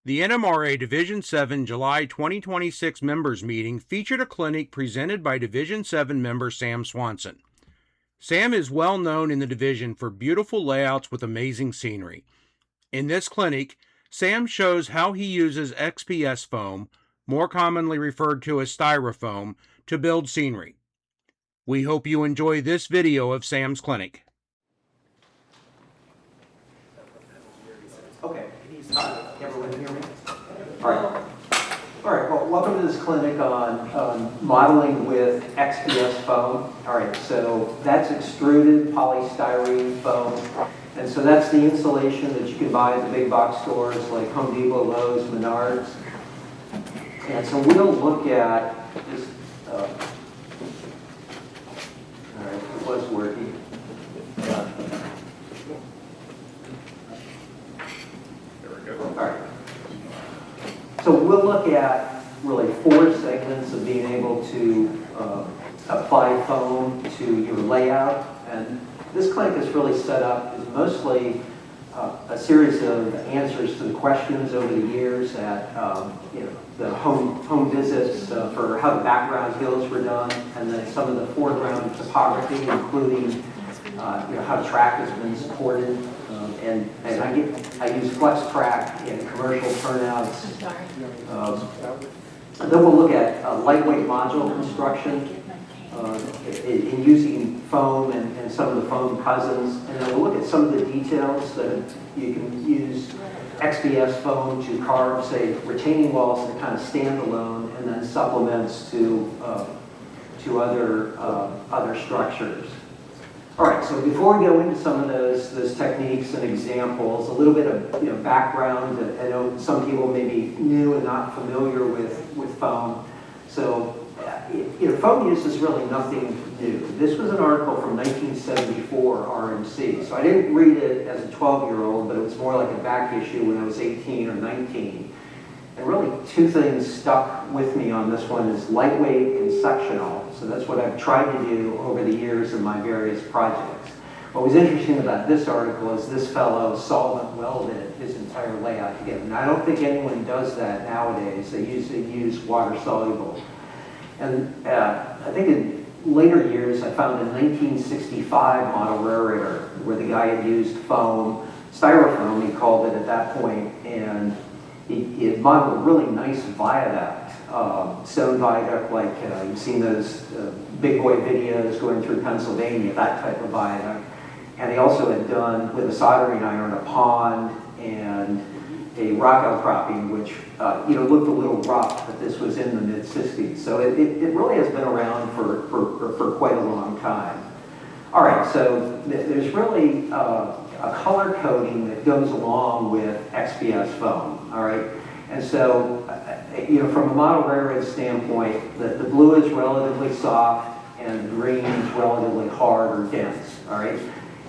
The NMRA Division 7 July 2026 members meeting featured a clinic presented by Division 7 member Sam Swanson. Sam is well known in the division for beautiful layouts with amazing scenery. In this clinic, Sam shows how he uses XPS foam, more commonly referred to as styrofoam, to build scenery. We hope you enjoy this video of Sam's clinic. Okay. Everyone hear me? All right. All right. Well, welcome to this clinic on modeling with XPS foam. All right. So that's extruded polystyrene foam, and so that's the insulation that you can buy at the big box stores like Home Depot, Lowe's, Menards. And so we'll look at this. All right. It was working. All right. So we'll look at really 4 segments of being able to apply foam to your layout. And this clinic is really set up as mostly a series of answers to the questions over the years at the home visits for how the background hills were done, and then some of the foreground topography, including how track has been supported. And I use flex track in commercial turnouts. And then we'll look at lightweight module construction in using foam and some of the foam cousins. And then we'll look at some of the details that you can use XPS foam to carve, say, retaining walls that kind of stand alone, and then supplements to other structures. All right, so before we go into some of those techniques and examples, a little bit of background. I know some people may be new and not familiar with foam. So foam use is really nothing new. This was an article from 1974 RMC. So I didn't read it as a 12-year-old, but it was more like a back issue when I was 18 or 19. And really 2 things stuck with me on this one is lightweight and sectional. So that's what I've tried to do over the years in my various projects. What was interesting about this article is this fellow solvent welded his entire layout together. And I don't think anyone does that nowadays. They usually use water soluble. And I think in later years I found a 1965 model railroader where the guy had used foam, styrofoam he called it at that point, and he had modeled a really nice viaduct, stone viaduct, like you've seen those big boy videos going through Pennsylvania, that type of viaduct. And he also had done, with a soldering iron, a pond and a rock outcropping, which looked a little rough, but this was in the mid-60s. So it really has been around for quite a long time. All right, so there's really a color coding that goes along with XPS foam, all right? And so, from a model railroad standpoint, the blue is relatively soft and the green is relatively hard or dense, all right?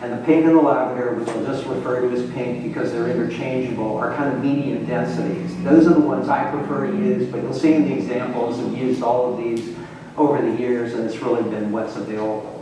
And the pink and the lavender, which I'll just refer to as pink because they're interchangeable, are kind of medium densities. Those are the ones I prefer to use, but you'll see in the examples I've used all of these over the years, and it's really been what's available.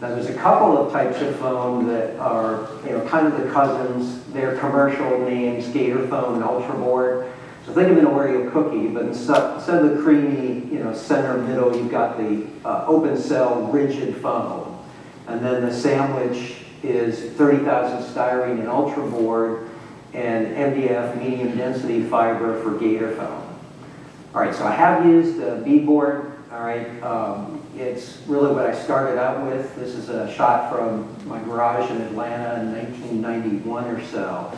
Now there's a couple of types of foam that are, kind of the cousins. They're commercial names, Gator foam and Ultraboard. So think of an Oreo cookie, but instead of the creamy, center middle, you've got the open cell rigid foam. And then the sandwich is 30,000 styrene and Ultraboard, and MDF, medium density fiber, for Gator foam. All right, so I have used beadboard. All right, it's really what I started out with. This is a shot from my garage in Atlanta in 1991 or so.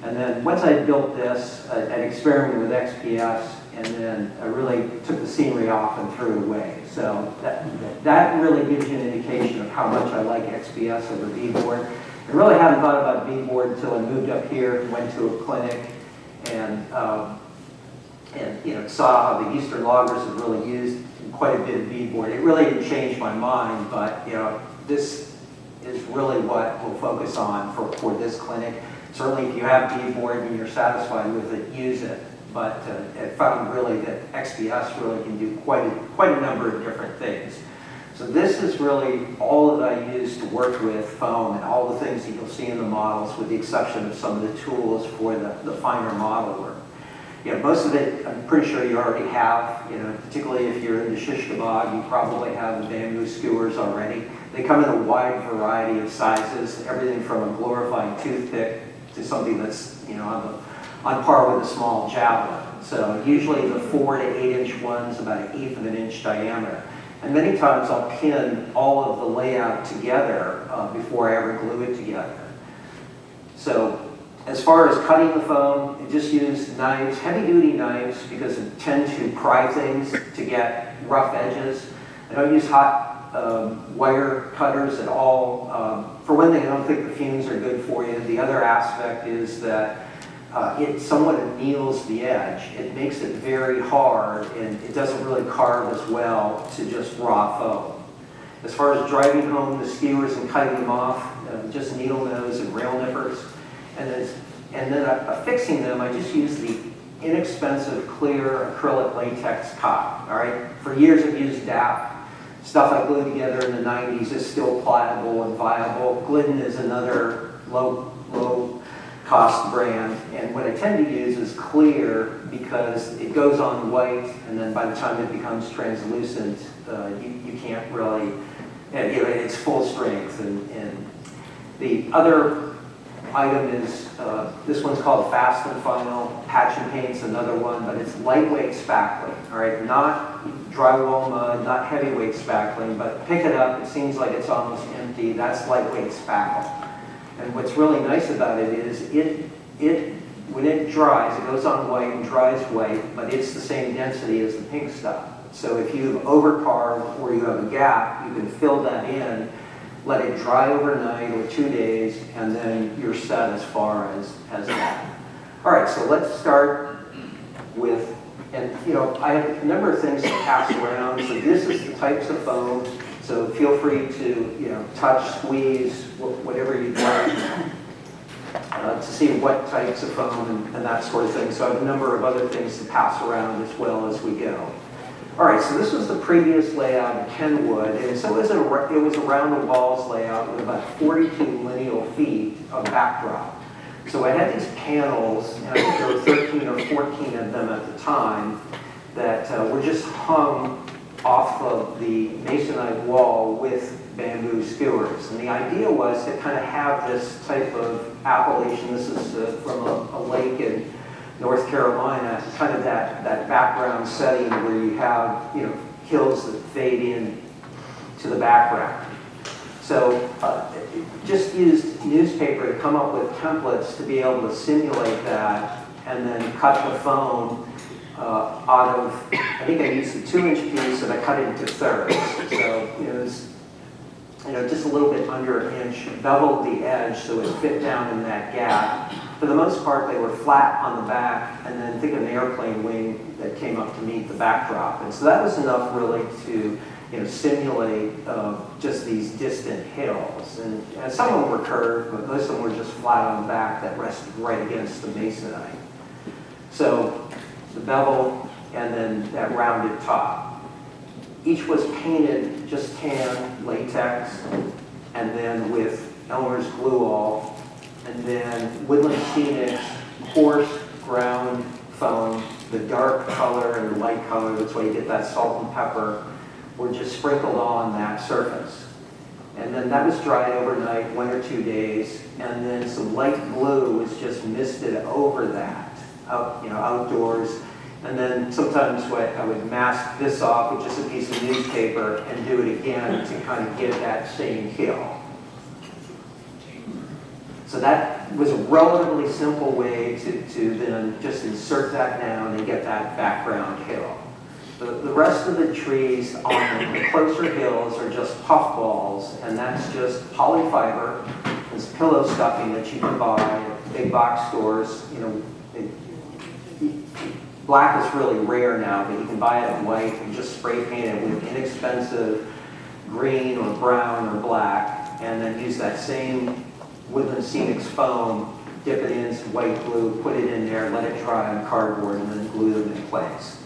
And then once I built this, I experimented with XPS, and then I really took the scenery off and threw it away. So that really gives you an indication of how much I like XPS over beadboard. I really hadn't thought about beadboard until I moved up here and went to a clinic and saw how the Eastern loggers have really used quite a bit of beadboard. It really didn't change my mind, but this is really what we'll focus on for this clinic. Certainly if you have beadboard and you're satisfied with it, use it. But I found really that XPS really can do quite a number of different things. So this is really all that I use to work with foam and all the things that you'll see in the models, with the exception of some of the tools for the finer model work. most of it, I'm pretty sure you already have, particularly if you're in the shish kebab, you probably have the bamboo skewers already. They come in a wide variety of sizes, everything from a glorified toothpick to something that's, on par with a small javelin. So usually the 4 to 8 inch ones, about 1/8 of an inch diameter. And many times I'll pin all of the layout together before I ever glue it together. So as far as cutting the foam, I just use knives, heavy-duty knives, because I tend to pry things to get rough edges. I don't use hot wire cutters at all. For one thing, I don't think the fumes are good for you. The other aspect is that it somewhat anneals the edge. It makes it very hard, and it doesn't really carve as well to just raw foam. As far as driving home the skewers and cutting them off, just needle nose and rail nippers. And then affixing them, I just use the inexpensive clear acrylic latex cotton. All right, for years I've used DAP. Stuff I glued together in the 90s is still pliable and viable. Glidden is another low cost brand, and what I tend to use is clear because it goes on white, and then by the time it becomes translucent, you can't really, it's full strength. And the other item is, this one's called Fast and Final. Patch and Paint's another one, but it's lightweight spackling, all right? Not drywall mud, not heavyweight spackling, but pick it up, it seems like it's almost empty. That's lightweight spackle. And what's really nice about it is when it dries, it goes on white and dries white, but it's the same density as the pink stuff. So if you've overcarved or you have a gap, you can fill that in, let it dry overnight or 2 days, and then you're set as far as that. All right, so let's start with, and I have a number of things to pass around. So this is the types of foam. So feel free to touch, squeeze, whatever you'd like to see what types of foam and that sort of thing. So I have a number of other things to pass around as well as we go. All right, so this was the previous layout of Kenwood, and so it was a round the walls layout with about 42 lineal feet of backdrop. So I had these panels, and I think there were 13 or 14 of them at the time, that were just hung off of the masonite wall with bamboo skewers. And the idea was to kind of have this type of appellation. This is from a lake in North Carolina, kind of that background setting where you have hills that fade in to the background. So just used newspaper to come up with templates to be able to simulate that, and then cut the foam out of, I think I used a 2-inch piece and I cut it into thirds. So it was just a little bit under an inch, beveled the edge so it fit down in that gap. For the most part, they were flat on the back, and then think of an airplane wing that came up to meet the backdrop. And so that was enough really to simulate just these distant hills. And some of them were curved, but most of them were just flat on the back that rested right against the masonite. So the bevel and then that rounded top. Each was painted just tan latex, and then with Elmer's glue all, and then Woodland Scenics coarse ground foam, the dark color and the light color, that's why you get that salt and pepper, were just sprinkled on that surface. And then that was dried overnight, 1 or 2 days, and then some light glue was just misted over that, outdoors. And then sometimes I would mask this off with just a piece of newspaper and do it again to kind of get that same hill. So that was a relatively simple way to then just insert that down and get that background hill. The rest of the trees on the closer hills are just puffballs, and that's just polyfiber. It's pillow stuffing that you can buy at big box stores. Black is really rare now, but you can buy it in white and just spray paint it with inexpensive green or brown or black, and then use that same Woodland Scenics foam, dip it in some white glue, put it in there, let it dry on cardboard, and then glue them in place.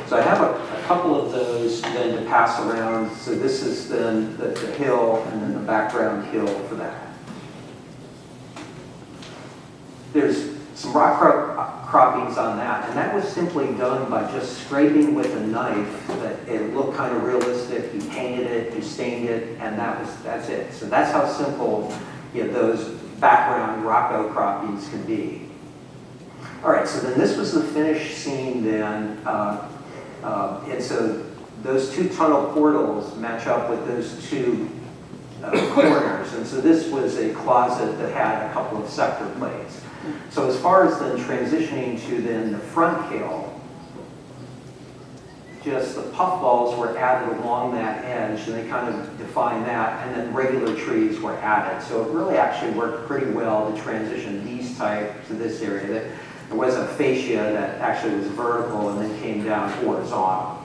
So I have a couple of those then to pass around. So this is then the hill and then the background hill for that. There's some some rock croppings on that, and that was simply done by just scraping with a knife. That it looked kind of realistic. You painted it, you stained it, and that's it. So that's how simple, you know, those background rock outcroppings can be. All right, so then this was the finished scene then, and so those two tunnel portals match up with those two corners, and so this was a closet that had a couple of sector plates. So as far as then transitioning to then the front hill, just the puff balls were added along that edge, and they kind of define that, and then regular trees were added. So it really actually worked pretty well to transition these type to this area. There was a fascia that actually was vertical and then came down horizontal.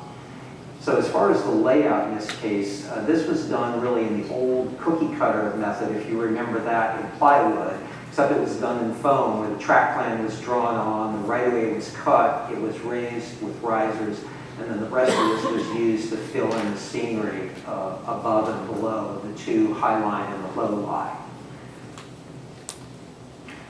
So as far as the layout in this case, this was done really in the old cookie cutter method, if you remember that, in plywood, except it was done in foam, where the track plan was drawn on, the right-of-way was cut, it was raised with risers, and then the rest of this was used to fill in the scenery above and below the two high line and the low line.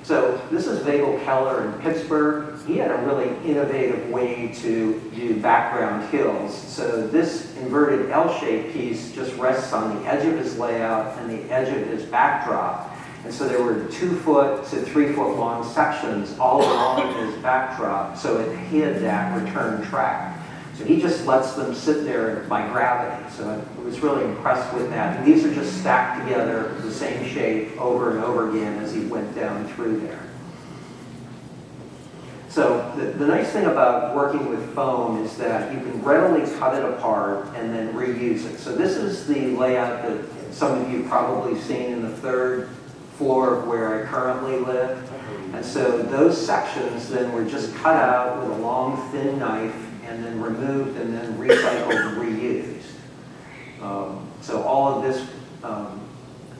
So this is Vagel Keller in Pittsburgh. He had a really innovative way to do background hills. So this inverted L-shaped piece just rests on the edge of his layout and the edge of his backdrop. And so there were 2 foot to 3 foot long sections all along his backdrop, so it hid that return track. So he just lets them sit there by gravity. So I was really impressed with that. And these are just stacked together, the same shape, over and over again as he went down through there. So the nice thing about working with foam is that you can readily cut it apart and then reuse it. So this is the layout that some of you probably seen in the 3rd floor of where I currently live. And so those sections then were just cut out with a long, thin knife and then removed and then recycled and reused. So all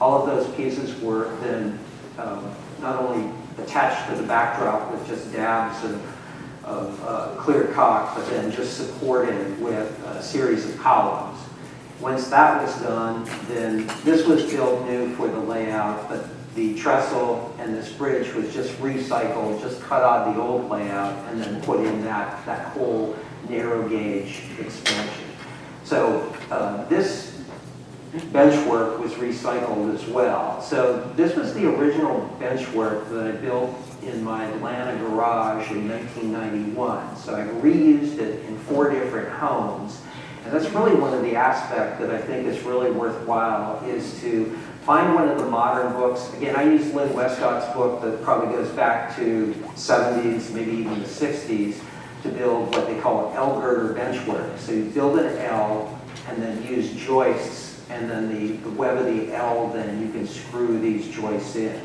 of those pieces were then not only attached to the backdrop with just dabs of clear caulk, but then just supported with a series of columns. Once that was done, then this was built new for the layout, but the trestle and this bridge was just recycled, just cut out the old layout, and then put in that whole narrow gauge expansion. So this benchwork was recycled as well. So this was the original benchwork that I built in my Atlanta garage in 1991. So I reused it in 4 different homes. And that's really one of the aspects that I think is really worthwhile, is to find one of the modern books. Again, I use Lynn Westcott's book that probably goes back to 70s, maybe even the 60s, to build what they call an L girder benchwork. So you build an L and then use joists, and then the web of the L, then you can screw these joists in.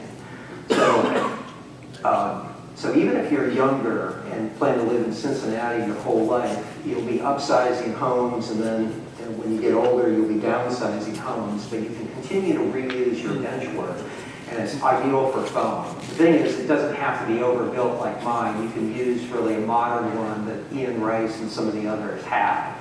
So even if you're younger and plan to live in Cincinnati your whole life, you'll be upsizing homes, and then when you get older, you'll be downsizing homes, but you can continue to reuse your benchwork, and it's ideal for foam. The thing is, it doesn't have to be overbuilt like mine. You can use really a modern one that Ian Rice and some of the others have.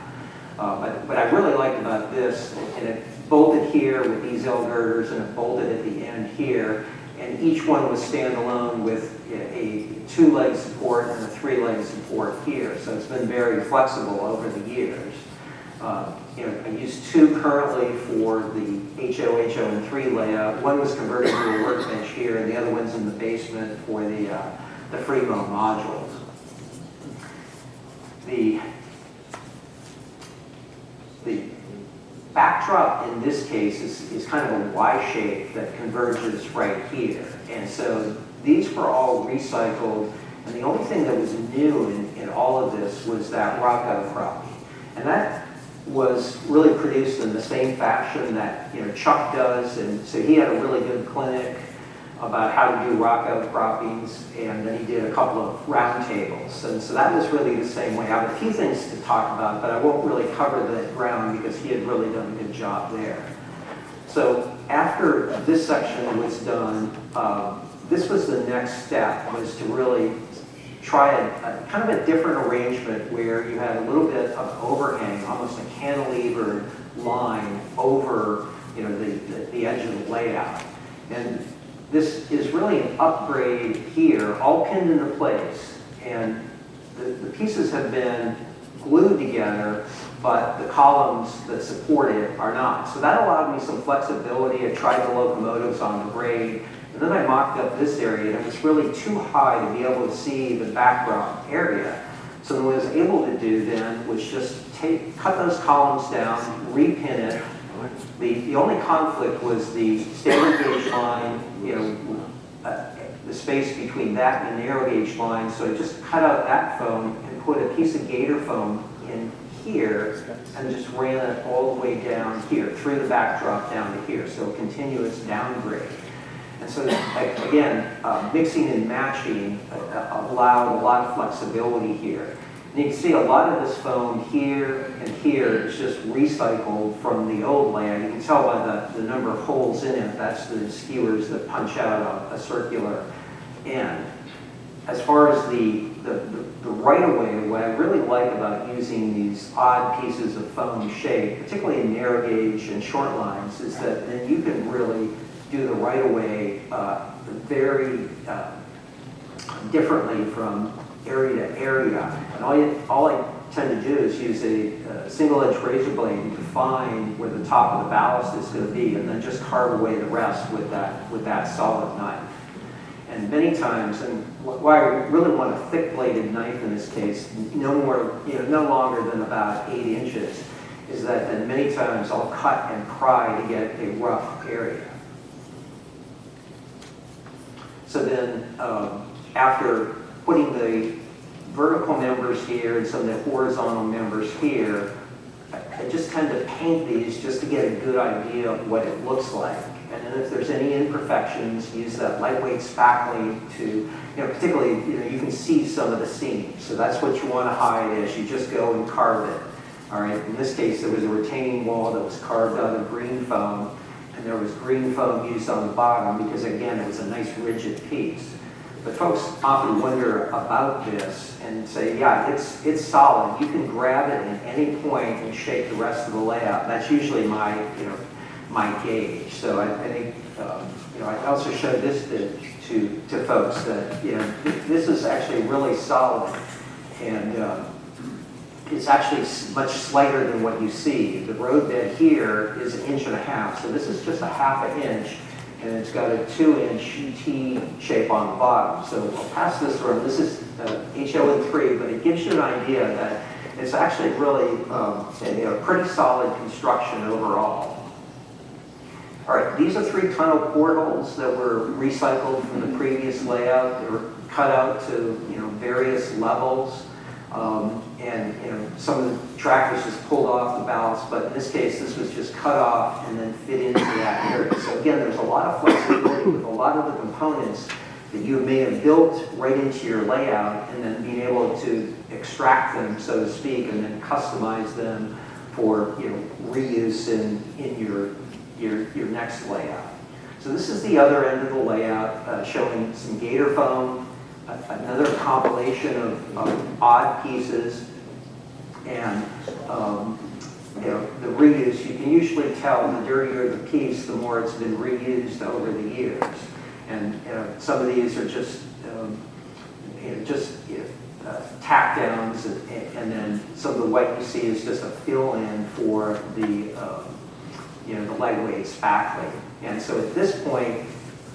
But I really liked about this, and it bolted here with these L girders, and it bolted at the end here, and each one was standalone with a 2-leg support and a 3-leg support here. So it's been very flexible over the years. I use 2 currently for the HO and 3 layout. One was converted to a workbench here, and the other one's in the basement for the Fremo modules. The backdrop in this case is kind of a Y shape that converges right here. And so these were all recycled, and the only thing that was new in all of this was that rock outcropping. And that was really produced in the same fashion that Chuck does, and so he had a really good clinic about how to do rock outcroppings, and then he did a couple of roundtables, and so that was really the same way. I have a few things to talk about, but I won't really cover that ground because he had really done a good job there. So after this section was done, this was the next step, was to really try a kind of a different arrangement where you had a little bit of overhang, almost a cantilever line over the edge of the layout. And this is really an upgrade here, all pinned into place. And the pieces have been glued together, but the columns that support it are not. So that allowed me some flexibility. I tried the locomotives on the grade, and then I mocked up this area, and it was really too high to be able to see the background area. So what I was able to do then was just cut those columns down, repin it. The only conflict was the standard gauge line, the space between that and the narrow gauge line. So I just cut out that foam and put a piece of gator foam in here and just ran it all the way down here, through the backdrop down to here. So a continuous downgrade. And so again, mixing and matching allowed a lot of flexibility here. And you can see a lot of this foam here and here is just recycled from the old layout. You can tell by the number of holes in it. That's the skewers that punch out a circular end. As far as the right-of-way, what I really like about using these odd pieces of foam shape, particularly in narrow gauge and short lines, is that then you can really do the right-of-way very differently from area to area. And all I tend to do is use a single-edged razor blade to define where the top of the ballast is going to be, and then just carve away the rest with that solid knife. And many times, and why I really want a thick-bladed knife in this case, no longer than about 8 inches, is that then many times I'll cut and pry to get a rough area. So then, after putting the vertical members here and some of the horizontal members here, I just tend to paint these just to get a good idea of what it looks like. And then if there's any imperfections, use that lightweight spackling to, particularly, you can see some of the seams. So that's what you want to hide as you just go and carve it. All right, in this case, there was a retaining wall that was carved out of green foam, and there was green foam used on the bottom because, again, it was a nice rigid piece. But folks often wonder about this and say, yeah, it's solid. You can grab it at any point and shape the rest of the layout. That's usually my gauge. So I think, I also showed this to folks that, this is actually really solid. And it's actually much slighter than what you see. The road bed here is 1.5 inches. So this is just a 1/2 inch. And it's got a 2-inch T shape on the bottom. So I'll pass this around. This is HLN3, but it gives you an idea that it's actually really a pretty solid construction overall. All right, these are 3 tunnel portals that were recycled from the previous layout. They were cut out to various levels. And some of the track was just pulled off the ballast, but in this case, this was just cut off and then fit into that area. So again, there's a lot of flexibility with a lot of the components that you may have built right into your layout, and then being able to extract them, so to speak, and then customize them for reuse in your next layout. So this is the other end of the layout, showing some gator foam. Another compilation of odd pieces, and the reuse. You can usually tell the dirtier the piece, the more it's been reused over the years. And some of these are just tack downs, and then some of the white you see is just a fill-in for the lightweight spackling. And so at this point,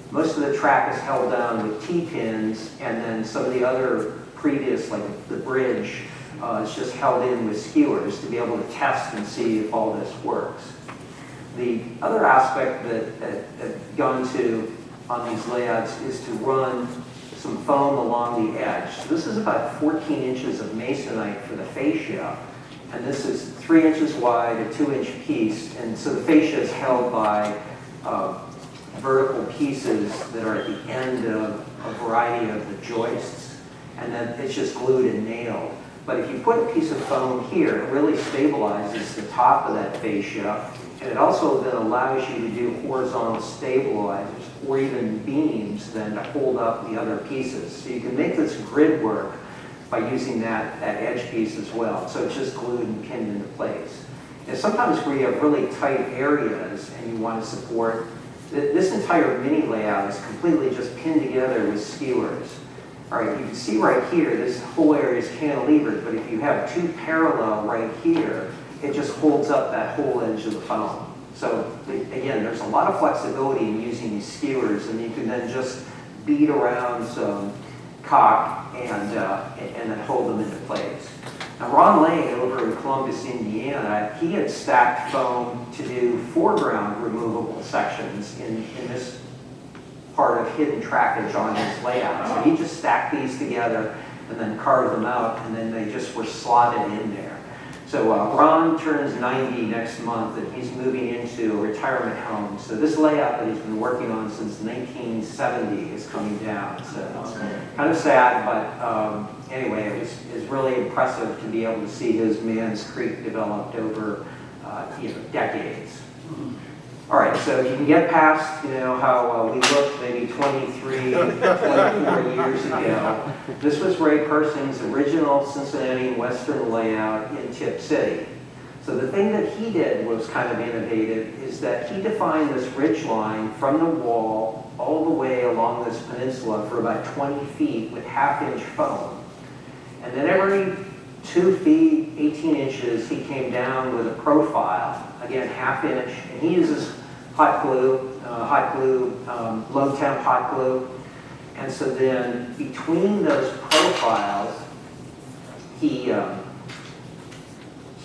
most of the track is held down with T-pins, and then some of the other previous, like the bridge, is just held in with skewers to be able to test and see if all this works. The other aspect that I've gone to on these layouts is to run some foam along the edge. So this is about 14 inches of masonite for the fascia, and this is 3 inches wide, a 2-inch piece, and so the fascia is held by vertical pieces that are at the end of a variety of the joists, and then it's just glued and nailed. But if you put a piece of foam here, it really stabilizes the top of that fascia, and it also then allows you to do horizontal stabilizers or even beams then to hold up the other pieces. So you can make this grid work by using that edge piece as well. So it's just glued and pinned into place. And sometimes where you have really tight areas and you want to support This entire mini layout is completely just pinned together with skewers. All right, you can see right here, this whole area is cantilevered, but if you have two parallel right here, it just holds up that whole edge of the foam. So again, there's a lot of flexibility in using these skewers, and you can then just beat around some caulk and then hold them into place. Now Ron Lane over in Columbus, Indiana, he had stacked foam to do foreground removable sections in this part of hidden trackage on his layout. So he just stacked these together and then carved them out, and then they just were slotted in there. So Ron turns 90 next month, and he's moving into a retirement home. So this layout that he's been working on since 1970 is coming down. So it's kind of sad, but anyway, it was really impressive to be able to see his Mans Creek developed over decades. All right, so you can get past, how we looked maybe 23, 24 years ago. This was Ray Persing's original Cincinnati Western layout in Tip City. So the thing that he did was kind of innovative is that he defined this ridge line from the wall all the way along this peninsula for about 20 feet with half-inch foam. And then every 2 feet, 18 inches, he came down with a profile, again, half-inch, and he uses hot glue, low temp hot glue. And so then between those profiles, he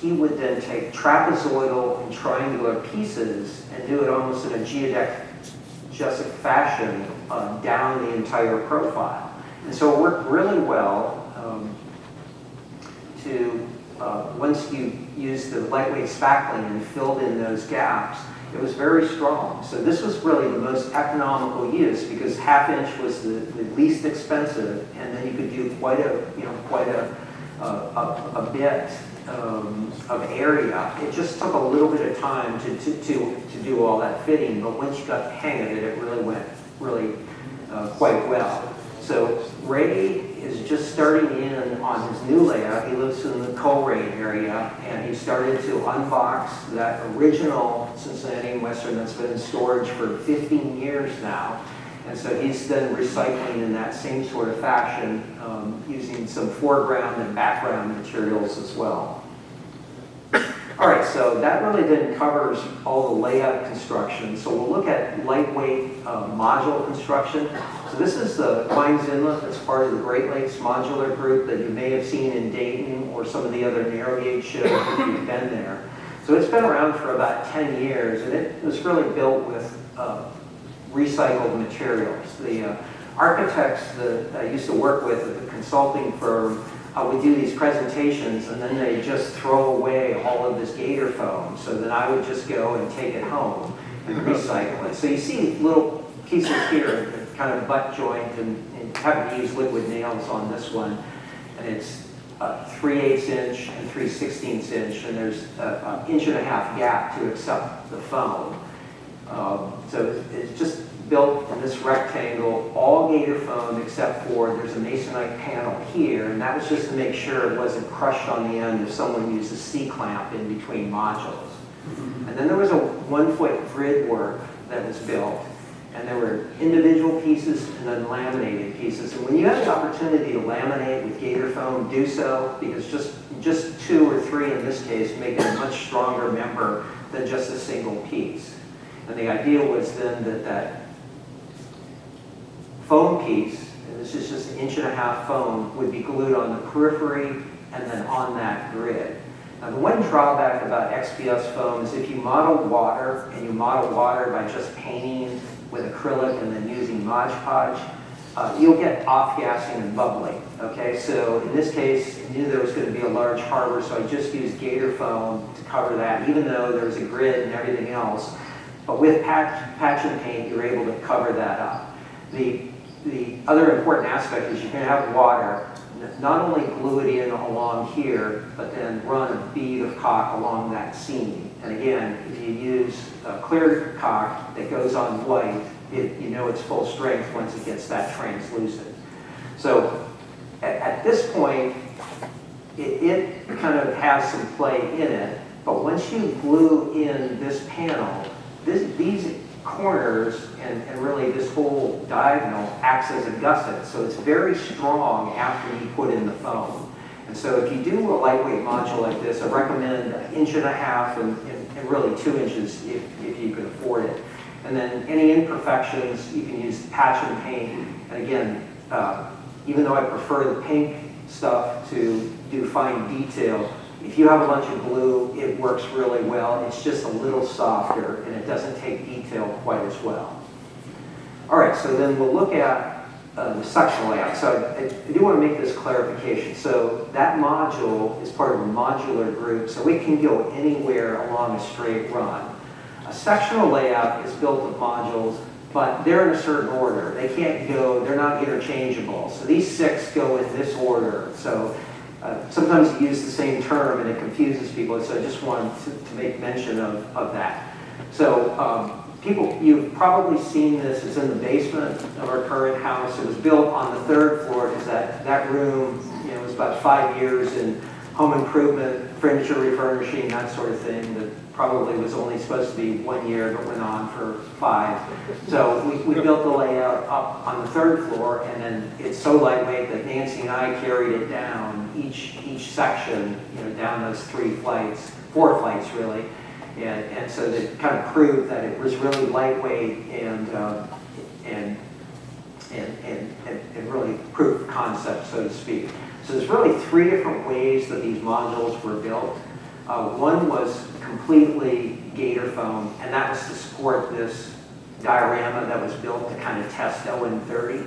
would then take trapezoidal and triangular pieces and do it almost in a geodesic fashion down the entire profile. And so it worked really well once you used the lightweight spackling and filled in those gaps, it was very strong. So this was really the most economical use because half-inch was the least expensive, and then you could do quite a bit of area. It just took a little bit of time to do all that fitting, but once you got the hang of it, it really went quite well. So Ray is just starting in on his new layout. He lives in the Coleraine area, and he started to unbox that original Cincinnati Western that's been in storage for 15 years now. And so he's then recycling in that same sort of fashion, using some foreground and background materials as well. All right, so that really then covers all the layout construction. So we'll look at lightweight module construction. So this is the Mines Inlet that's part of the Great Lakes Modular Group that you may have seen in Dayton or some of the other narrow gauge shows if you've been there. So it's been around for about 10 years, and it was really built with recycled materials. The architects that I used to work with at the consulting firm would do these presentations, and then they just throw away all of this gator foam. So then I would just go and take it home and recycle it. So you see little pieces here, kind of butt joint, and having to use liquid nails on this one. And it's 3/8 inch and 3/16 inch, and there's an 1.5 inch gap to accept the foam. So it's just built in this rectangle, all gator foam except for there's a masonite panel here, and that was just to make sure it wasn't crushed on the end if someone used a C-clamp in between modules. And then there was a 1-foot grid work that was built, and there were individual pieces and then laminated pieces. And when you have the opportunity to laminate with gator foam, do so, because just 2 or 3 in this case make it a much stronger member than just a single piece. And the idea was then that foam piece, and this is just 1.5 inch foam, would be glued on the periphery and then on that grid. Now the one drawback about XPS foam is if you model water, and you model water by just painting with acrylic and then using Mod Podge, you'll get off-gassing and bubbling. Okay, so in this case, I knew there was going to be a large harbor, so I just used gator foam to cover that, even though there's a grid and everything else. But with patch and paint, you're able to cover that up. The other important aspect is you're going to have water, not only glue it in along here, but then run a bead of caulk along that seam. And again, if you use clear caulk that goes on white, you know it's full strength once it gets that translucent. So at this point, it kind of has some play in it, but once you glue in this panel, these corners, and really this whole diagonal acts as a gusset. So it's very strong after you put in the foam. And so if you do a lightweight module like this, I recommend 1.5 inches and really 2 inches if you can afford it. And then any imperfections, you can use patch and paint. And again, even though I prefer the pink stuff to do fine detail, if you have a bunch of blue, it works really well. It's just a little softer, and it doesn't take detail quite as well. All right, so then we'll look at the sectional layout. So I do want to make this clarification. So that module is part of a modular group, so it can go anywhere along a straight run. A sectional layout is built of modules, but they're in a certain order. They can't go, they're not interchangeable. So these 6 go in this order. So sometimes you use the same term and it confuses people, so I just wanted to make mention of that. So you've probably seen this. It's in the basement of our current house. It was built on the 3rd floor because that room, was about 5 years in home improvement, furniture refurnishing, that sort of thing. That probably was only supposed to be 1 year, but went on for 5. So we built the layout up on the 3rd floor, and then it's so lightweight that Nancy and I carried it down each section, down those 4 flights really, and so that kind of proved that it was really lightweight and really proof of concept, so to speak. So there's really 3 different ways that these modules were built. One was completely gator foam, and that was to support this diorama that was built to kind of test ON30.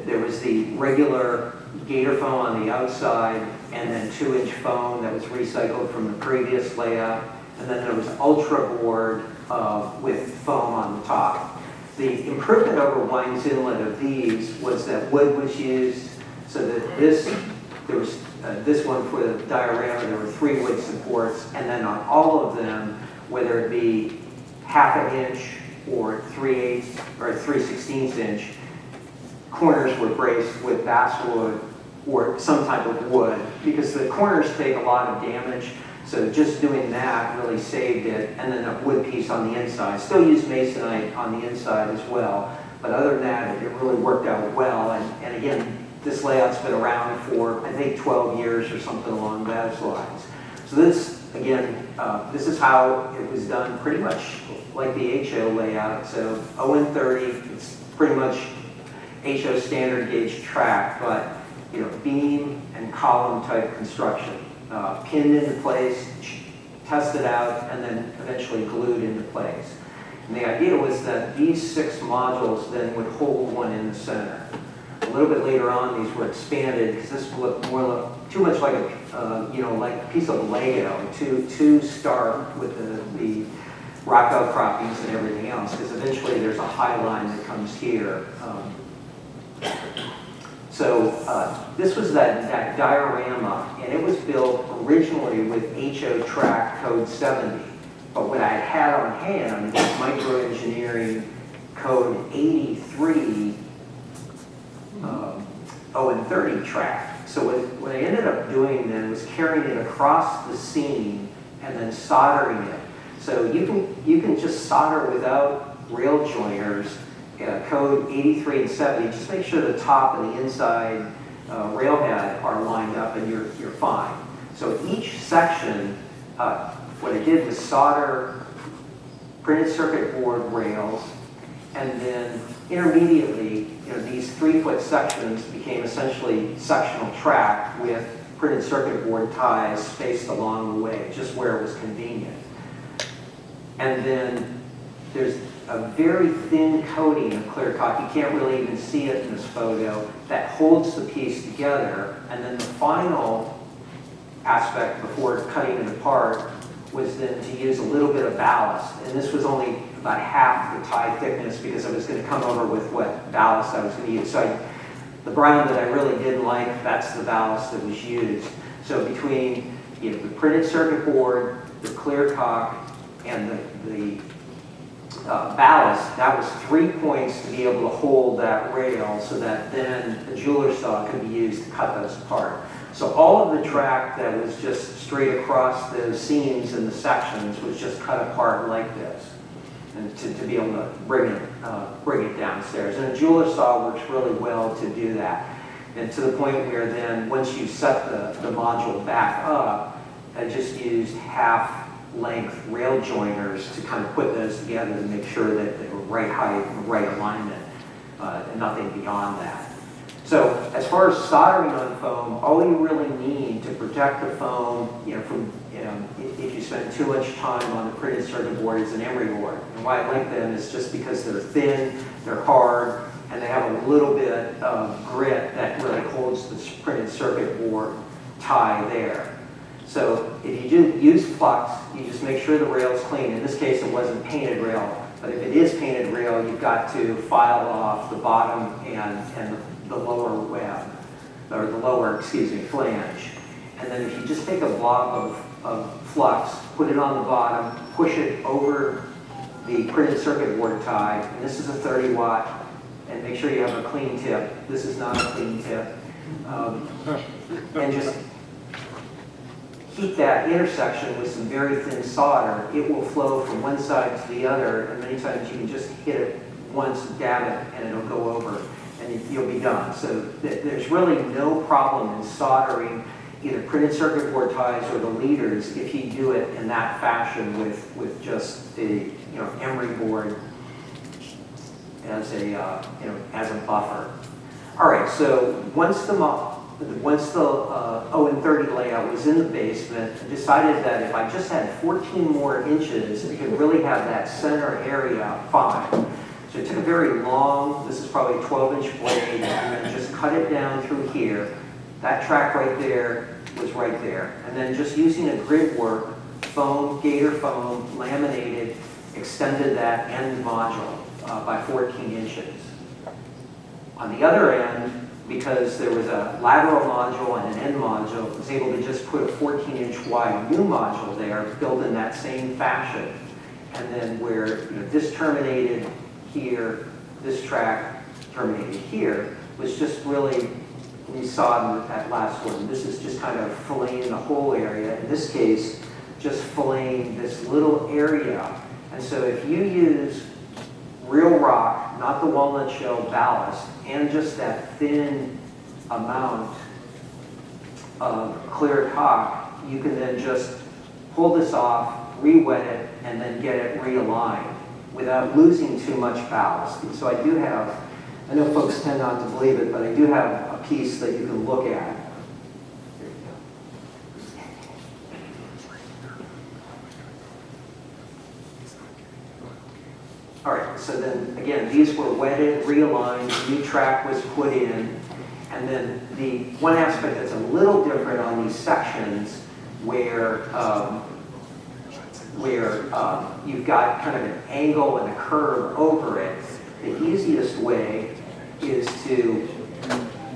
There was the regular gator foam on the outside, and then 2-inch foam that was recycled from the previous layout, and then there was ultra board with foam on the top. The improvement over Wine's Inlet of these was that wood was used, so that there was this one for the diorama, there were 3 wood supports, and then on all of them, whether it be 1/2 inch or 3/8 or 3/16 inch, corners were braced with basswood or some type of wood, because the corners take a lot of damage. So just doing that really saved it, and then a wood piece on the inside. Still use masonite on the inside as well, but other than that, it really worked out well. And again, this layout's been around for, I think, 12 years or something along those lines. So this, again, this is how it was done, pretty much like the HO layout. So ON30, it's pretty much HO standard gauge track, but beam and column type construction, pinned into place, tested out, and then eventually glued into place. And the idea was that these 6 modules then would hold one in the center. A little bit later on, these were expanded because this looked too much like like a piece of Lego, too stark with the rock outcroppings and everything else. Because eventually there's a high line that comes here. So this was that diorama, and it was built originally with HO track code 70. But what I had on hand was microengineering code 83 ON30 track. So what I ended up doing then was carrying it across the seam and then soldering it. So you can just solder without rail joiners. Code 83 and 70, just make sure the top and the inside railhead are lined up and you're fine. So each section, what I did was solder printed circuit board rails, and then intermediately, these 3-foot sections became essentially sectional track with printed circuit board ties spaced along the way, just where it was convenient. And then there's a very thin coating of clear caulk. You can't really even see it in this photo, that holds the piece together. And then the final aspect before cutting it apart was then to use a little bit of ballast. And this was only about half the tie thickness because I was going to come over with what ballast I was going to use. So the brown that I really didn't like, that's the ballast that was used. So between the printed circuit board, the clear caulk, and the ballast, that was 3 points to be able to hold that rail so that then a jeweler's saw could be used to cut those apart. So all of the track that was just straight across those seams and the sections was just cut apart like this. and to be able to bring it downstairs. And a jeweler saw works really well to do that. And to the point where then once you set the module back up, I just used half-length rail joiners to kind of put those together to make sure that they were right height and right alignment, and nothing beyond that. So as far as soldering on foam, all you really need to protect the foam, from if you spend too much time on the printed circuit board is an emery board. And why I like them is just because they're thin, they're hard, and they have a little bit of grit that really holds the printed circuit board tie there. So if you do use flux, you just make sure the rail is clean. In this case, it wasn't painted rail, but if it is painted rail, you've got to file off the bottom and the lower web, or the lower, flange. And then if you just take a blob of flux, put it on the bottom, push it over the printed circuit board tie, and this is a 30 watt, and make sure you have a clean tip. This is not a clean tip. And just heat that intersection with some very thin solder. It will flow from one side to the other, and many times you can just hit it once, dab it, and it'll go over, and you'll be done. So there's really no problem in soldering either printed circuit board ties or the leaders if you do it in that fashion with just the emery board as a buffer. All right, so once the Owen 30 layout was in the basement, I decided that if I just had 14 more inches, I could really have that center area fine. So I took a very long, this is probably a 12-inch blade, and I'm going to just cut it down through here. That track right there was right there. And then just using a grid work, foam, gator foam, laminated, extended that end module by 14 inches. On the other end, because there was a lateral module and an end module, I was able to just put a 14-inch wide new module there, built in that same fashion. And then where this terminated here, this track terminated here, was just really, we saw in that last one, this is just kind of filleting the whole area. In this case, just filleting this little area. And so if you use real rock, not the walnut shell ballast, and just that thin amount of clear caulk, you can then just pull this off, re-wet it, and then get it realigned without losing too much ballast. And so I do have, I know folks tend not to believe it, but I do have a piece that you can look at. There you go. All right, so then again, these were wetted, realigned, new track was put in, and then the one aspect that's a little different on these sections where you've got kind of an angle and a curve over it, the easiest way is to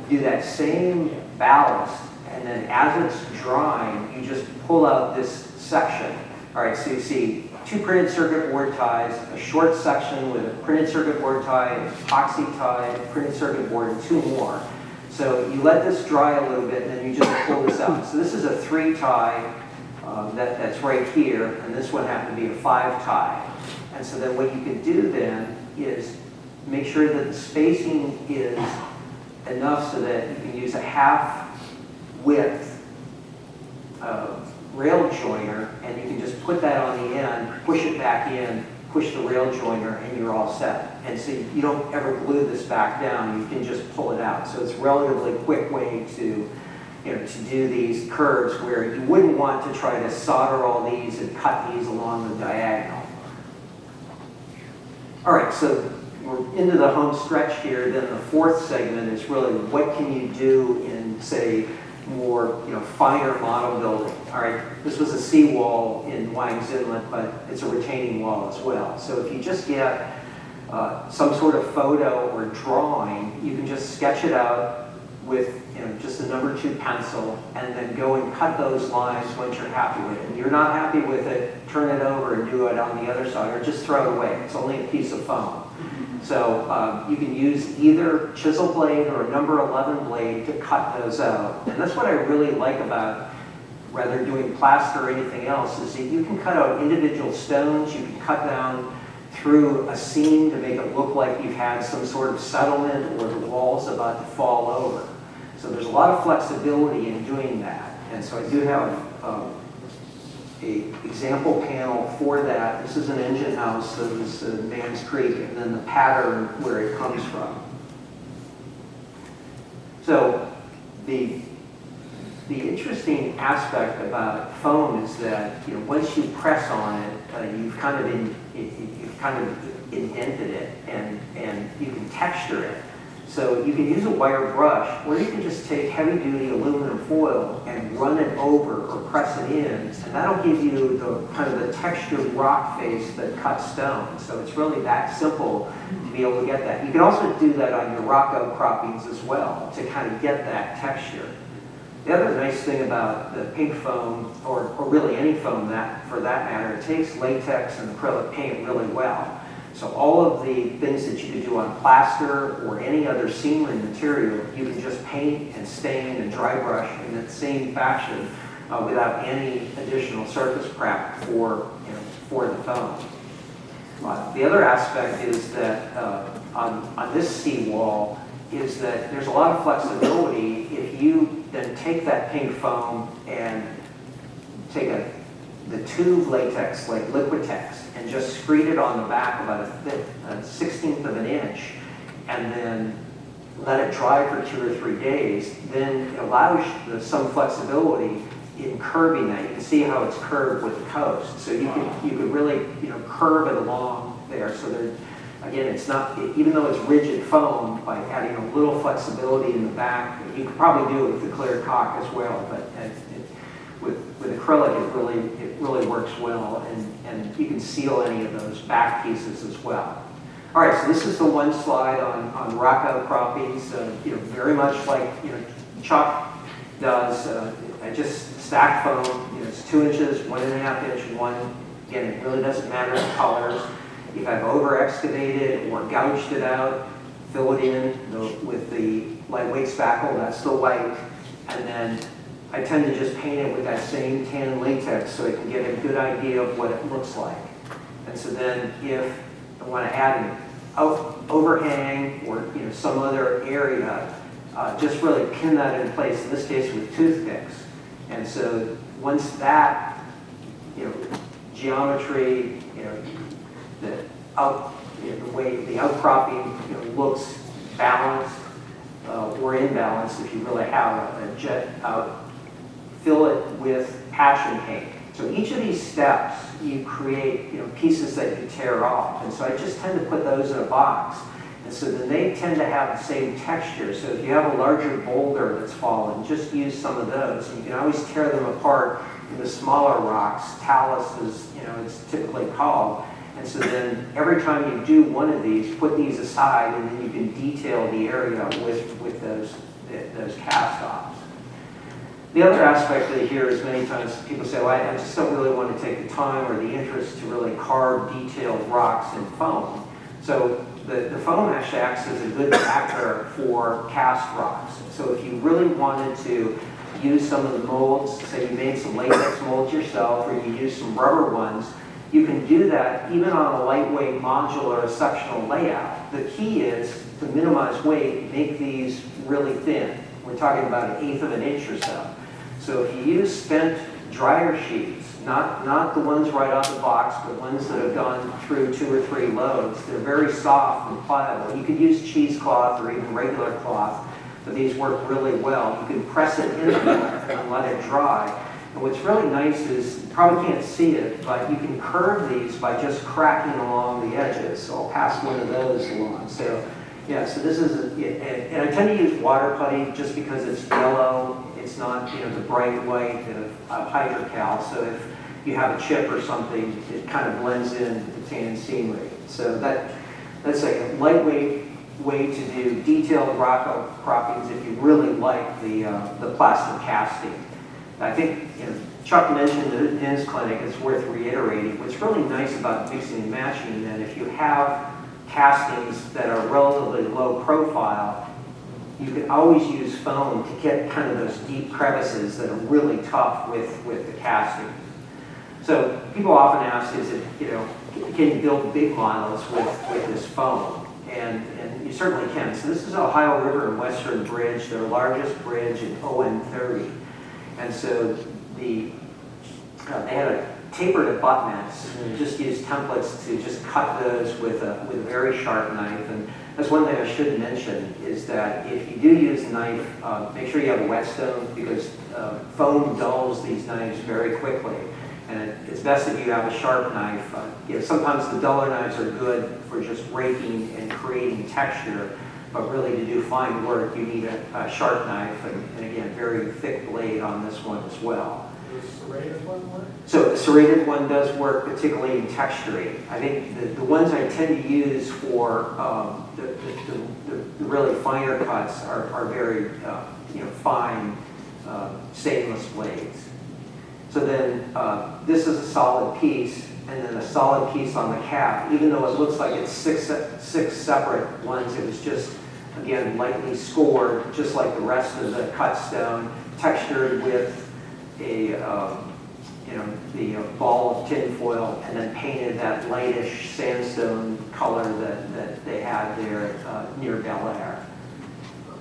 do that same ballast, and then as it's drying, you just pull out this section. All right, so you see two printed circuit board ties, a short section with a printed circuit board tie, epoxy tie, printed circuit board, and two more. So you let this dry a little bit, and then you just pull this out. So this is a 3 tie that's right here, and this one happened to be a 5 tie. And so then what you can do then is make sure that the spacing is enough so that you can use a half width rail joiner, and you can just put that on the end, push it back in, push the rail joiner, and you're all set. And so you don't ever glue this back down, you can just pull it out. So it's a relatively quick way to do these curves where you wouldn't want to try to solder all these and cut these along the diagonal. All right, so we're into the home stretch here. Then the fourth segment is really what can you do in, say, more finer model building. All right, this was a seawall in Wang's Inlet, but it's a retaining wall as well. So if you just get some sort of photo or drawing, you can just sketch it out with just a number 2 pencil, and then go and cut those lines once you're happy with it. If you're not happy with it, turn it over and do it on the other side, or just throw it away. It's only a piece of foam. So you can use either chisel blade or a number 11 blade to cut those out. And that's what I really like about rather doing plaster or anything else, is that you can cut out individual stones, you can cut down through a seam to make it look like you've had some sort of settlement or the wall's about to fall over. So there's a lot of flexibility in doing that. And so I do have a example panel for that. This is an engine house, so this is Mans Creek, and then the pattern where it comes from. So the interesting aspect about foam is that, you know, once you press on it, you've kind of indented it, and you can texture it. So you can use a wire brush, or you can just take heavy-duty aluminum foil and run it over or press it in, and that'll give you the kind of the textured rock face that cuts stone. So it's really that simple to be able to get that. You can also do that on your rock outcroppings as well to kind of get that texture. The other nice thing about the pink foam, or really any foam for that matter, it takes latex and acrylic paint really well. So all of the things that you could do on plaster or any other seamling material, you can just paint and stain and dry brush in that same fashion without any additional surface prep for the foam. The other aspect is that on this seawall is that there's a lot of flexibility if you then take that pink foam and take the tube latex like Liquitex and just screed it on the back about a 1/16 of an inch, and then let it dry for 2 or 3 days, then it allows some flexibility in curving that. You can see how it's curved with the coast. So you could really curve it along there. So there, again, it's not, even though it's rigid foam, by adding a little flexibility in the back, you could probably do it with the clear caulk as well, but with acrylic it really works well, and you can seal any of those back pieces as well. All right, so this is the one slide on rock outcroppings, very much like Chuck does. I just stack foam, it's 2 inches, 1.5 inch, one. Again, it really doesn't matter the colors. If I've over excavated or gouged it out, fill it in with the lightweight spackle, that's the white, and then I tend to just paint it with that same tan latex so I can get a good idea of what it looks like. And so then if I want to add an overhang or some other area, just really pin that in place, in this case with toothpicks. And so once that geometry, the way the outcropping looks balanced or imbalanced, if you really have a jet out, fill it with passion paint. So each of these steps, you create pieces that you tear off. And so I just tend to put those in a box. And so then they tend to have the same texture. So if you have a larger boulder that's fallen, just use some of those. And you can always tear them apart into smaller rocks. Talus is, it's typically called. And so then every time you do one of these, put these aside, and then you can detail the area with those cast-offs. The other aspect of here is many times people say, well, I just don't really want to take the time or the interest to really carve detailed rocks in foam. So the foam actually acts as a good backer for cast rocks. So if you really wanted to use some of the molds, say you made some latex molds yourself, or you use some rubber ones, you can do that even on a lightweight modular sectional layout. The key is to minimize weight, make these really thin. We're talking about 1/8 of an inch or so. So if you use spent dryer sheets, not the ones right out the box, but ones that have gone through 2 or 3 loads, they're very soft and pliable. You could use cheesecloth or even regular cloth, but these work really well. You can press it in there and let it dry. And what's really nice is, you probably can't see it, but you can curve these by just cracking along the edges. So I'll pass one of those along. So yeah, so this is, and I tend to use water putty just because it's yellow. It's not, the bright white of hydrocal. So if you have a chip or something, it kind of blends in with the tan scenery. So that's like a lightweight way to do detailed rock outcroppings if you really like the plastic casting. I think Chuck mentioned it in his clinic. It's worth reiterating. What's really nice about mixing and matching, that if you have castings that are relatively low profile, you can always use foam to get kind of those deep crevices that are really tough with the casting. So people often ask, is it can you build big models with this foam? And you certainly can. So this is Ohio River and Western Bridge, their largest bridge in ON30. And so they had tapered abutments, and just used templates to just cut those with a very sharp knife. And that's one thing I should mention, is that if you do use a knife, make sure you have a whetstone, because foam dulls these knives very quickly. And it's best if you have a sharp knife. Sometimes the duller knives are good for just raking and creating texture, but really to do fine work, you need a sharp knife, and again, very thick blade on this one as well. Does the serrated one work? So the serrated one does work, particularly in texturing. I think the ones I tend to use for the really finer cuts are very fine stainless blades. So then this is a solid piece, and then a solid piece on the cap. Even though it looks like it's six separate ones, it was just, again, lightly scored, just like the rest of the cut stone, textured with a the ball of tin foil, and then painted that lightish sandstone color that they had there near Bel Air.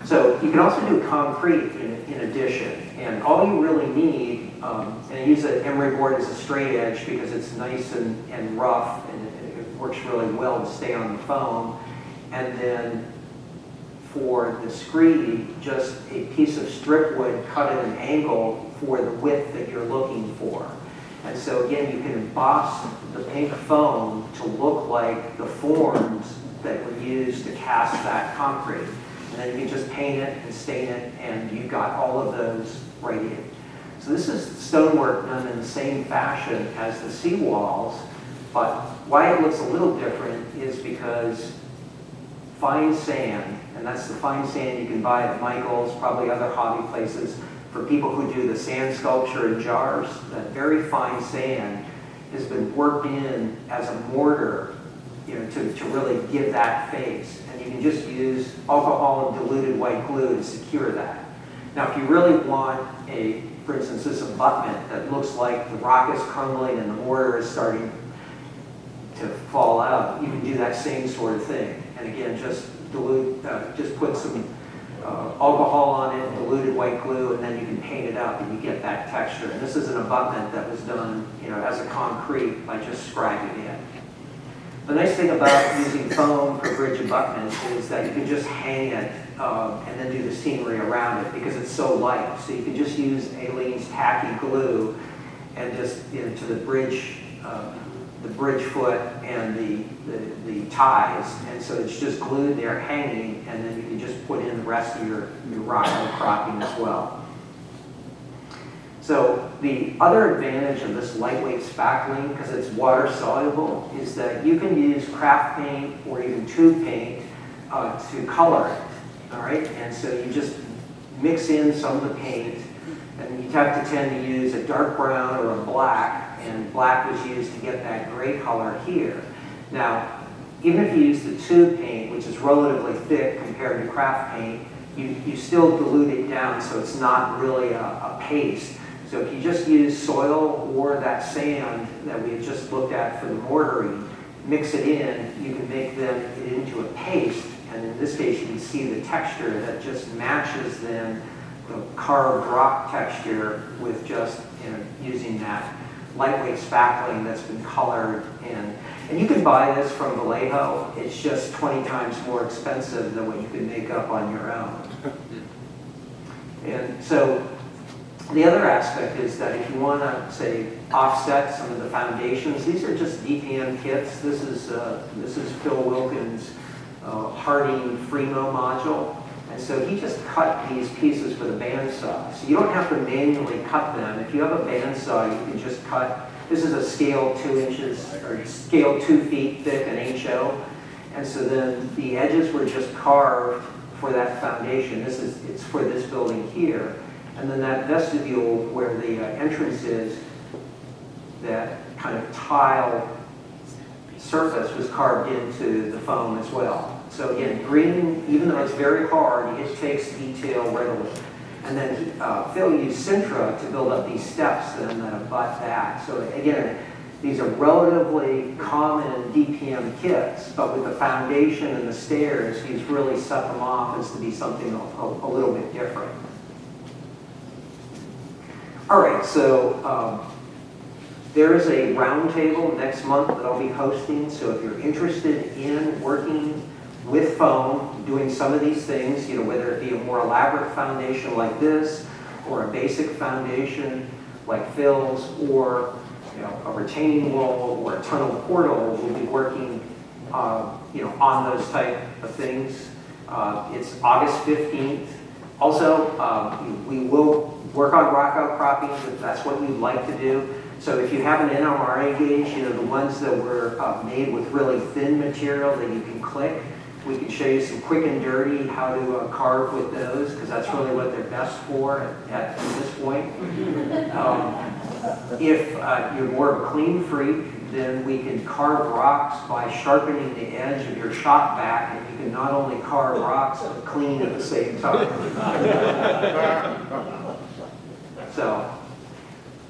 So you can also do concrete in addition, and all you really need, and I use an emery board as a straight edge because it's nice and rough, and it works really well to stay on the foam. And then for the screed, just a piece of strip wood cut at an angle for the width that you're looking for. And so again, you can emboss the pink foam to look like the forms that were used to cast that concrete. And then you can just paint it and stain it, and you've got all of those right in. So this is stonework done in the same fashion as the seawalls, but why it looks a little different is because fine sand, and that's the fine sand you can buy at Michael's, probably other hobby places, for people who do the sand sculpture in jars, that very fine sand has been worked in as a mortar, to really give that face. And you can just use alcohol and diluted white glue to secure that. Now, if you really want for instance, this abutment that looks like the rock is crumbling and the mortar is starting to fall out, you can do that same sort of thing. And again, just put some alcohol on it, diluted white glue, and then you can paint it up and you get that texture. And this is an abutment that was done, as a concrete by just scribing it. The nice thing about using foam for bridge abutments is that you can just hang it and then do the scenery around it because it's so light. So you can just use Aleene's tacky glue and just to the bridge foot and the ties, and so it's just glued there hanging, and then you can just put in the rest of your rock outcropping as well. So the other advantage of this lightweight spackling, because it's water soluble, is that you can use craft paint or even tube paint to color it. All right, and so you just mix in some of the paint, and you have to tend to use a dark brown or a black, and black was used to get that gray color here. Now, even if you use the tube paint, which is relatively thick compared to craft paint, you still dilute it down so it's not really a paste. So if you just use soil or that sand that we had just looked at for the mortaring, mix it in, you can make them into a paste, and in this case you can see the texture that just matches then the carved rock texture with just using that lightweight spackling that's been colored in. And you can buy this from Vallejo. It's just 20 times more expensive than what you can make up on your own. And so the other aspect is that if you want to, say, offset some of the foundations, these are just DPM kits. This is Phil Wilkins' Harding Fremo module. And so he just cut these pieces with a bandsaw. So you don't have to manually cut them. If you have a bandsaw, you can just cut. This is a scale 2 inches, or scale 2 feet thick, an HO. And so then the edges were just carved for that foundation. It's for this building here. And then that vestibule where the entrance is, that kind of tile surface was carved into the foam as well. So again, green, even though it's very hard, it takes detail readily. And then Phil used Sintra to build up these steps and then abut that. So again, These are relatively common DPM kits, but with the foundation and the stairs, he's really set them off as to be something a little bit different. All right, so there is a roundtable next month that I'll be hosting. So if you're interested in working with foam, doing some of these things, whether it be a more elaborate foundation like this, or a basic foundation like Phil's, or a retaining wall or a tunnel portal, we'll be working on those type of things. It's August 15th. Also, we will work on rock outcroppings if that's what you'd like to do. So if you have an NMRA gauge, the ones that were made with really thin material that you can click, we can show you some quick and dirty how to carve with those, because that's really what they're best for at this point. If you're more of a clean freak, then we can carve rocks by sharpening the edge of your shop vac, and you can not only carve rocks but clean at the same time. So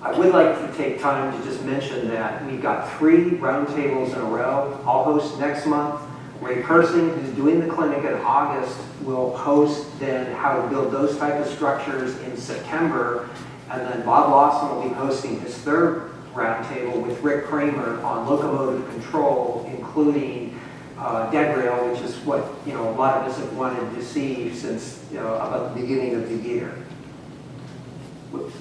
I would like to take time to just mention that we've got 3 roundtables in a row. I'll host next month. Ray Persing, who's doing the clinic in August, will host then how to build those type of structures in September. And then Bob Lawson will be hosting his 3rd roundtable with Rick Kramer on locomotive control, including dead rail, which is what a lot of us have wanted to see since about the beginning of the year. Whoops.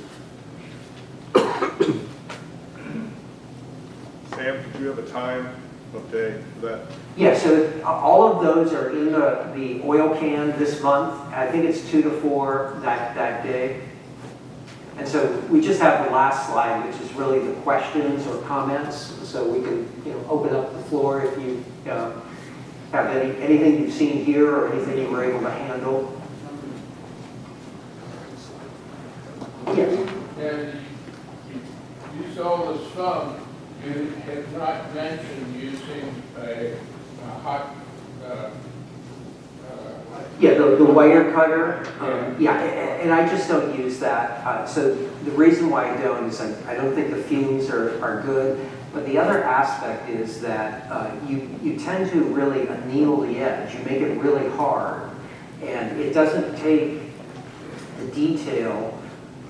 Sam, did you have a time of day for that? Yeah, so all of those are in the oil can this month. I think it's 2 to 4 that day. And so we just have the last slide, which is really the questions or comments. So we can open up the floor if you have anything you've seen here or anything you were able to handle. Yes. And you saw the sum, you have not mentioned using a hot, Yeah, the wire cutter. Yeah, and I just don't use that. So the reason why I don't is I don't think the fumes are good. But the other aspect is that you tend to really anneal the edge. You make it really hard. And it doesn't take the detail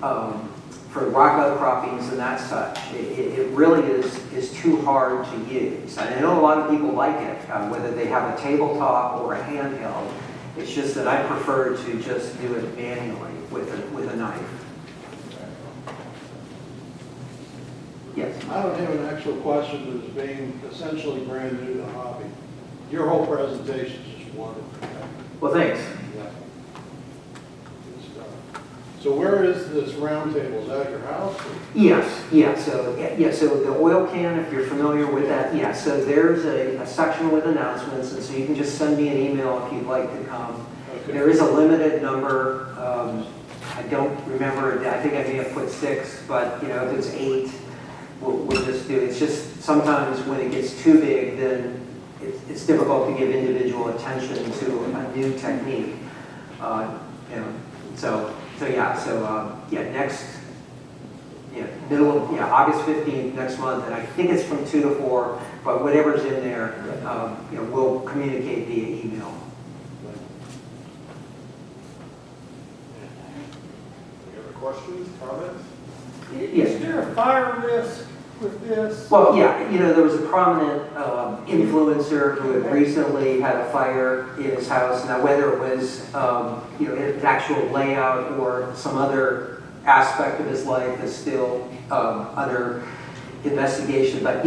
for rock outcroppings and that such. It really is too hard to use. And I know a lot of people like it, whether they have a tabletop or a handheld. It's just that I prefer to just do it manually with a knife. Yes? I don't have an actual question that's being essentially brand new to the hobby. Your whole presentation is just wonderful. Well, thanks. Yeah. Good stuff. So where is this round table? Is that at your house? Yes, yeah. So the oil can, if you're familiar with that, yeah. So there's a section with announcements, and so you can just send me an email if you'd like to come. Okay. There is a limited number. I don't remember. I think I may have put 6, but if it's 8, we'll just do it. It's just sometimes when it gets too big, then it's difficult to give individual attention to a new technique. August 15th next month, and I think it's from 2 to 4, but whatever's in there, we'll communicate via email. Any other questions, comments? Yes. Is there a fire risk with this? Well, yeah, there was a prominent influencer who had recently had a fire in his house. Now, whether it was, an actual layout or some other aspect of his life is still under investigation. But,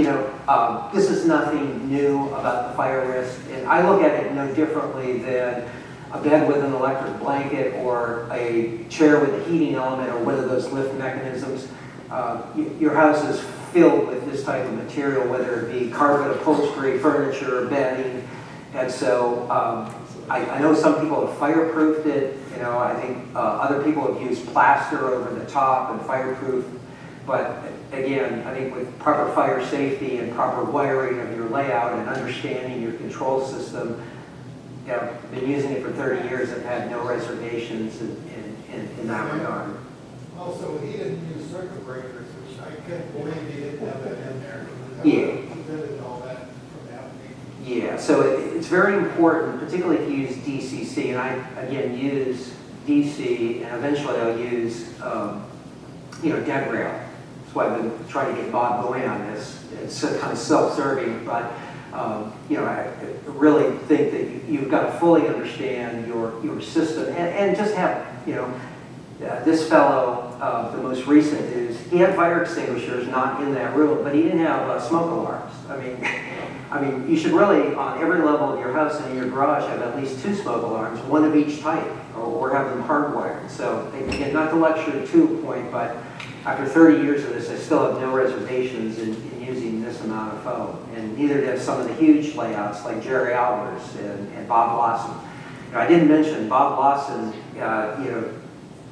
this is nothing new about the fire risk. And I look at it no differently than a bed with an electric blanket or a chair with a heating element or one of those lift mechanisms. Your house is filled with this type of material, whether it be carpet, upholstery, furniture, bedding. And so I know some people have fireproofed it. I think other people have used plaster over the top and fireproof. But again, I think with proper fire safety and proper wiring of your layout and understanding your control system, I've been using it for 30 years. I've had no reservations in that regard. Also, he didn't use circuit breakers, which I can't believe he didn't have that in there. Yeah. prevented all that from happening. Yeah, so it's very important, particularly if you use DCC, and I, again, use DC, and eventually I'll use, dead rail. That's why I've been trying to get Bob going on this. It's kind of self-serving, but, I really think that you've got to fully understand your system, and just have, this fellow, the most recent is, he had fire extinguishers not in that room, but he didn't have smoke alarms. I mean, you should really, on every level of your house and in your garage, have at least 2 smoke alarms, one of each type, or have them hardwired. So, again, not to lecture to a point, but after 30 years of this, I still have no reservations in using this amount of foam. And neither do some of the huge layouts like Jerry Albers and Bob Lawson. I didn't mention Bob Lawson,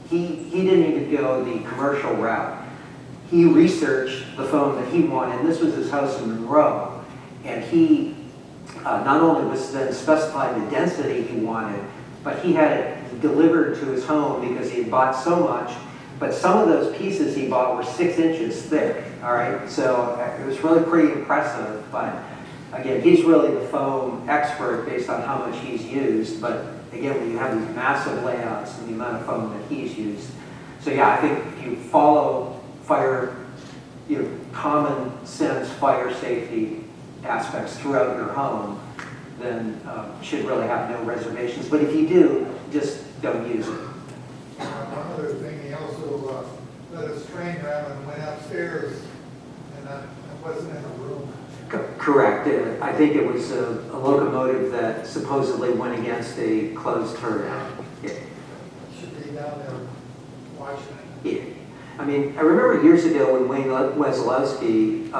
he didn't even go the commercial route. He researched the foam that he wanted, and this was his house in Monroe. And he not only was then specifying the density he wanted, but he had it delivered to his home because he had bought so much. But some of those pieces he bought were 6 inches thick, all right? So it was really pretty impressive. But again, he's really the foam expert based on how much he's used. But again, when you have these massive layouts and the amount of foam that he's used. So yeah, I think if you follow fire, common sense fire safety aspects throughout your home, then you should really have no reservations. But if you do, just don't use it. One other thing, he also let us train around and went upstairs, and I wasn't in a room. Correct. I think it was a locomotive that supposedly went against a closed turnout. Yeah. Should be down there watching it. Yeah. I mean, I remember years ago when Wayne Wesolowski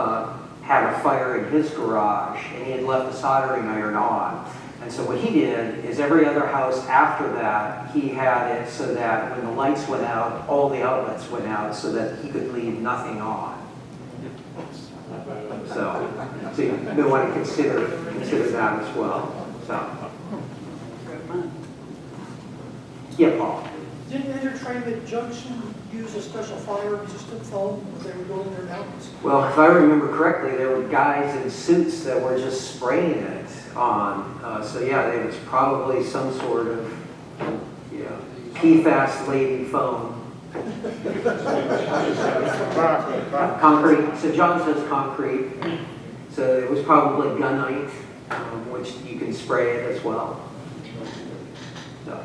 had a fire in his garage, and he had left the soldering iron on. And so what he did is every other house after that, he had it so that when the lights went out, all the outlets went out so that he could leave nothing on. So you may want to consider that as well. So. Yeah, Paul. Didn't Entertainment Junction use a special fire-resistant foam when they were building their mountains? Well, if I remember correctly, there were guys in suits that were just spraying it on. So yeah, it was probably some sort of PFAS-laden foam. Concrete. So John says concrete. So it was probably gunite, which you can spray it as well. So.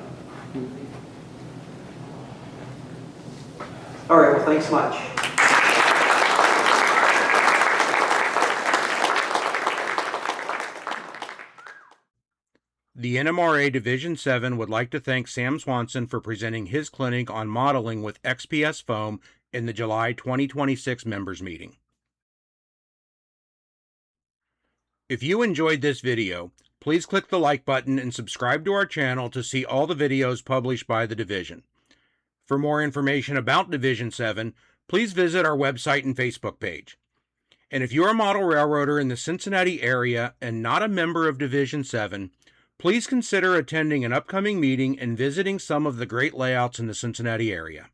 All right, well, thanks much. The NMRA Division 7 would like to thank Sam Swanson for presenting his clinic on modeling with XPS Foam in the July 2026 members meeting. If you enjoyed this video, please click the like button and subscribe to our channel to see all the videos published by the Division. For more information about Division 7, please visit our website and Facebook page. And if you're a model railroader in the Cincinnati area and not a member of Division 7, please consider attending an upcoming meeting and visiting some of the great layouts in the Cincinnati area.